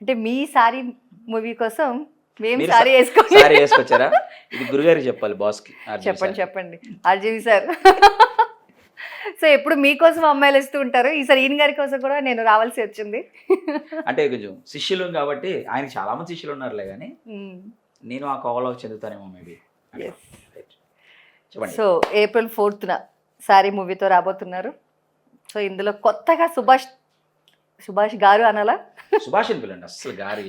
అంటే మీ sorry movie కోసం మేము మీరు సారీ వేసుకోండి. సారీ వేసుకొచ్చారా? ఇది గురుగారికి చెప్పాలి, బాస్కి. చెప్పండి చెప్పండి ఆర్జీవి సార్. సో ఎప్పుడు మీకోసం అమ్మాయిలు వస్తూ ఉంటారు, ఈసారి ఈయన గారి కోసం కూడా నేను రావాల్సి వచ్చింది. అంటే కొంచెం శిష్యులు కాబట్టి ఆయనకి చాలా మంది శిష్యులు ఉన్నారులే, కానీ నేను ఆ కోవలోకి చెందుతానేమో మేబీ. చెప్పండి. సో ఏప్రిల్ 4th సారీ మూవీతో రాబోతున్నారు. సో ఇందులో కొత్తగా సుభాష్ గారు అనాలా? సుభాష్ అని పిల్లండి, అస్సలు గారు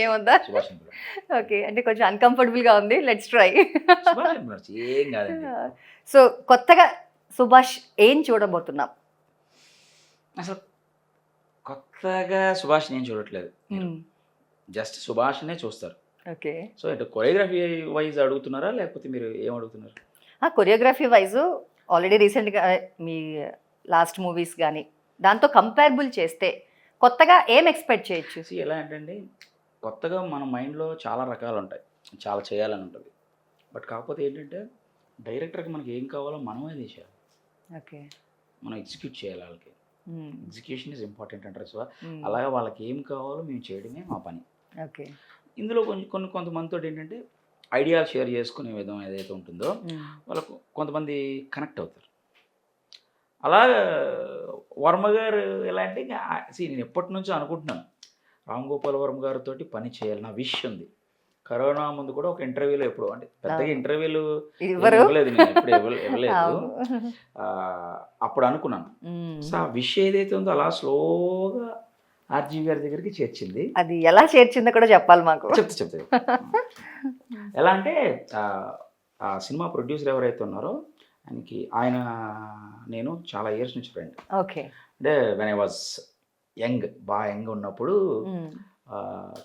ఏమొద్దా? సుభాష్ అని పిల్లండి. ఓకే, అంటే కొంచెం అన్కంఫర్టబుల్ గా ఉంది, లెట్స్ ట్రై. సుభాష్ అని పిల్లచ్చు, ఏం కాదండి. సో కొత్తగా సుభాష్ ఏం చూడబోతున్నాం? అసలు కొత్తగా సుభాష్ నేను చూడట్లేదు, జస్ట్ సుభాష్నే చూస్తారు. ఓకే. సో అంటే కొరియోగ్రఫీ వైజ్ అడుగుతున్నారా, లేకపోతే మీరు ఏం అడుగుతున్నారు? కొరియోగ్రఫీ వైజ్ ఆల్రెడీ రీసెంట్గా మీ లాస్ట్ మూవీస్ కానీ దాంతో కంపేరబుల్ చేస్తే కొత్తగా ఏం ఎక్స్పెక్ట్ చేయొచ్చు? ఎలా అంటే కొత్తగా మన మైండ్లో చాలా రకాలు ఉంటాయి, చాలా చేయాలని ఉంటుంది. బట్ కాకపోతే ఏంటంటే డైరెక్టర్కి మనకి ఏం కావాలో మనమే తీసేయాలి. ఓకే. మనం ఎగ్జిక్యూట్ చేయాలి వాళ్ళకి. ఎగ్జిక్యూషన్ ఈజ్ ఇంపార్టెంట్ అంటారు. సో అలాగే వాళ్ళకి ఏం కావాలో మేము చేయడమే మా పని. ఓకే. ఇందులో కొంతమందితో ఏంటంటే ఐడియాలు షేర్ చేసుకునే విధం ఏదైతే ఉంటుందో వాళ్ళకు కొంతమంది కనెక్ట్ అవుతారు. అలా వర్మ గారు ఎలా అంటే నేను ఎప్పటి నుంచో అనుకుంటున్నాను రామ్ గోపాల్ వర్మ గారితో పని చేయాలి, నా విష్ ఉంది. కరోనా ముందు కూడా ఒక ఇంటర్వ్యూలో ఎప్పుడు అంటే పెద్దగా ఇంటర్వ్యూలు ఇవ్వలేదు, నేను ఎప్పుడు ఇవ్వలేదు. అప్పుడు అనుకున్నాను. సో ఆ విష్ ఏదైతే ఉందో అలా స్లోగా ఆర్జీవి గారి దగ్గరికి చేర్చింది. అది ఎలా చేర్చిందో కూడా చెప్పాలి మాకు. చెప్తా ఎలా అంటే ఆ సినిమా ప్రొడ్యూసర్ ఎవరైతే ఉన్నారో ఆయన నేను చాలా ఇయర్స్ నుంచి ఫ్రెండ్. ఓకే. అంటే వెన్ ఐ వాజ్ బాగా యంగ్ ఉన్నప్పుడు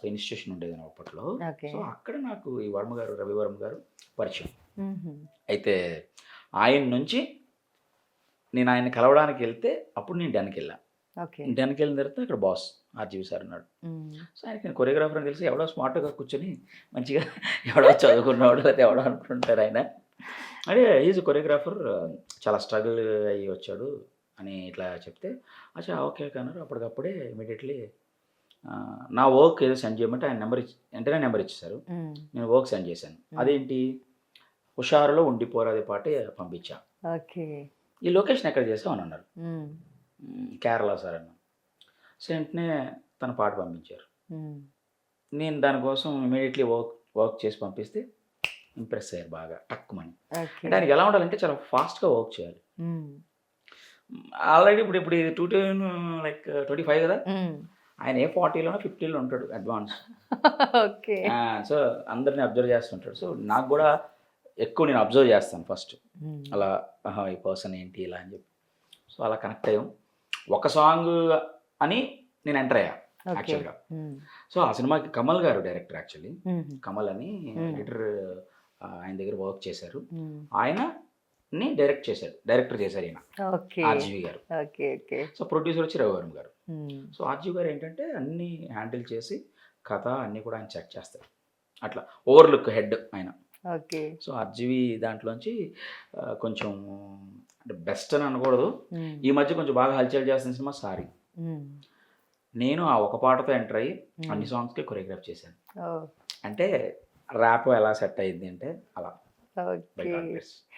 ఇన్స్టిట్యూషన్ ఉండేది అప్పట్లో. సో అక్కడ నాకు ఈ వర్మ గారు, రవి వర్మ గారు పరిచయం. అయితే ఆయన నుంచి నేను ఆయన కలవడానికి వెళ్తే అప్పుడు నేను డెన్కి వెళ్ళాను. డెన్కి వెళ్ళిన తర్వాత అక్కడ బాస్ ఆర్జీవి సార్ ఉన్నాడు. సో ఆయనకి నేను కొరియోగ్రాఫర్ అని తెలిసి ఎవడో స్మార్ట్గా కూర్చొని మంచిగా ఎవడో చదువుకున్నవాడు లేకపోతే ఎవడో అనుకుంటారు ఆయన. అంటే ఈజ్ కొరియోగ్రాఫర్, చాలా స్ట్రగుల్ అయ్యి వచ్చాడు అని ఇట్లా చెప్తే అచ్చా ఓకే అన్నారు. అప్పటికప్పుడే ఇమీడియట్లీ నా వర్క్ ఏదో సెండ్ చేయమంటే ఆయన వెంటనే నెంబర్ ఇచ్చేసారు. నేను వర్క్ సెండ్ చేశాను. అదేంటి హుషారులో ఉండిపోరాదే పాటే పంపించా. ఓకే. ఈ లొకేషన్ ఎక్కడ చేసావు అని అన్నారు. కేరళ సార్ అన్న. సో వెంటనే తన పాట పంపించారు. నేను దానికోసం ఇమీడియట్లీ వర్క్ చేసి పంపిస్తే ఇంప్రెస్ అయ్యారు బాగా, టక్కుమని. అంటే ఆయనకి ఎలా ఉండాలంటే చాలా ఫాస్ట్గా వర్క్ చేయాలి. ఆల్రెడీ ఇప్పుడు ఇది 2025 కదా, ఆయన ఏ 40లోనో 50లో ఉంటాడు అడ్వాన్స్. ఓకే. సో అందరిని అబ్జర్వ్ చేస్తుంటాడు. సో నాకు కూడా ఎక్కువ నేను అబ్జర్వ్ చేస్తాను ఫస్ట్, అలా ఈ పర్సన్ ఏంటి ఇలా అని చెప్పి. సో అలా కనెక్ట్ అయ్యాం. ఒక సాంగ్ అని నేను ఎంటర్ అయ్యా యాక్చువల్గా. సో ఆ సినిమాకి కమల్ గారు డైరెక్టర్, యాక్చువల్లీ కమల్ అని ఎడిటర్ ఆయన దగ్గర వర్క్ చేశారు. ఆయనని డైరెక్టర్ చేశారు ఈయన ఆర్జీవి గారు. సో ప్రొడ్యూసర్ వచ్చి రవివర్మ గారు. సో ఆర్జీవి గారు ఏంటంటే అన్నీ హ్యాండిల్ చేసి కథ అన్నీ కూడా ఆయన చెక్ చేస్తారు. అట్లా ఓవర్లుక్ హెడ్ ఆయన. సో ఆర్జీవి దాంట్లోంచి కొంచెం అంటే బెస్ట్ అని అనకూడదు, ఈ మధ్య కొంచెం బాగా హల్చల్ చేస్తున్న సినిమా సారీ. నేను ఆ ఒక పాటతో ఎంటర్ అయ్యి అన్ని సాంగ్స్కి కొరియోగ్రాఫ్ చేశాను. అంటే ర్యాప్ ఎలా సెట్ అయ్యింది అంటే అలా.